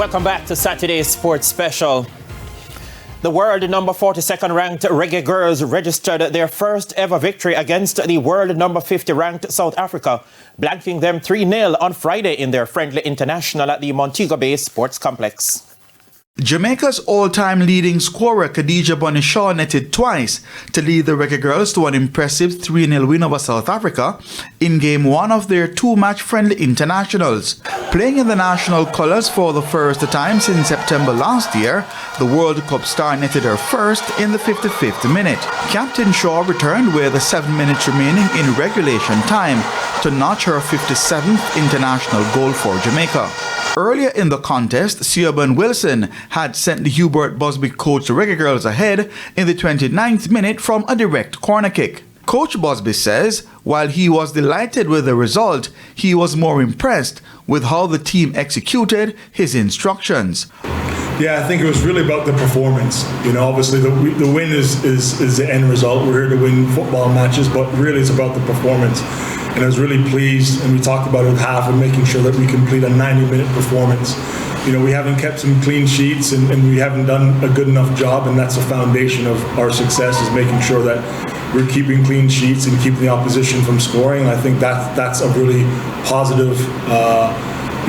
Welcome back to Saturday's Sports Special. The world number 42nd ranked reggae girls registered their first ever victory against the world number 50 ranked South Africa, blanking them 3-0 on Friday in their friendly international at the Montego Bay Sports Complex. Jamaica's all-time leading scorer Khadija Bonishaw netted twice to lead the Reggae Girls to an impressive 3-0 win over South Africa in Game 1 of their two-match friendly internationals. Playing in the national colours for the first time since September last year, the World Cup star netted her first in the 55th minute. Captain Shaw returned with 7 minutes remaining in regulation time to notch her 57th international goal for Jamaica. Earlier in the contest, Siobhan Wilson had sent the Hubert Busby coached Reggae Girls ahead in the 29th minute from a direct corner kick. Coach Busby says while he was delighted with the result, he was more impressed with how the team executed his instructions. Yeah, I think it was really about the performance. You know, obviously the win is the end result. We're here to win football matches, but really it's about the performance. And I was really pleased, and we talked about it with half, and making sure that we complete a 90-minute performance. You know, we haven't kept some clean sheets, and we haven't done a good enough job, and that's the foundation of our success, is making sure that we're keeping clean sheets and keeping the opposition from scoring. And I think that's a really positive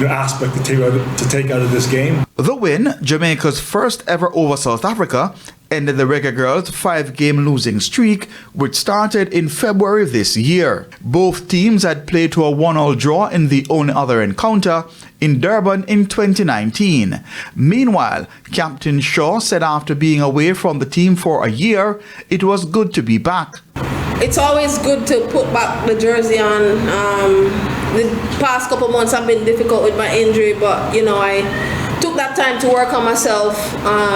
aspect to take out of this game. The win, Jamaica's first ever over South Africa, ended the Reggae Girls' 5-game losing streak, which started in February this year. Both teams had played to a 1-1 draw in the only other encounter in Durban in 2019. Meanwhile, Captain Shaw said after being away from the team for a year, it was good to be back. It's always good to put back the jersey on. The past couple months have been difficult with my injury, but I took that time to work on myself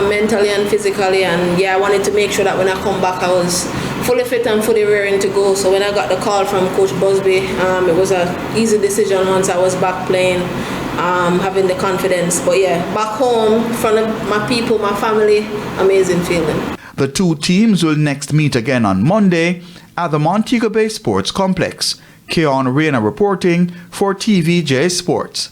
mentally and physically, and I wanted to make sure that when I come back I was fully fit and fully raring to go. So when I got the call from Coach Busby, it was an easy decision once I was back playing, having the confidence. But back home in front of my people, my family, amazing feeling. The two teams will next meet again on Monday at the Montego Bay Sports Complex. Keon Reyna reporting for TVJ Sports.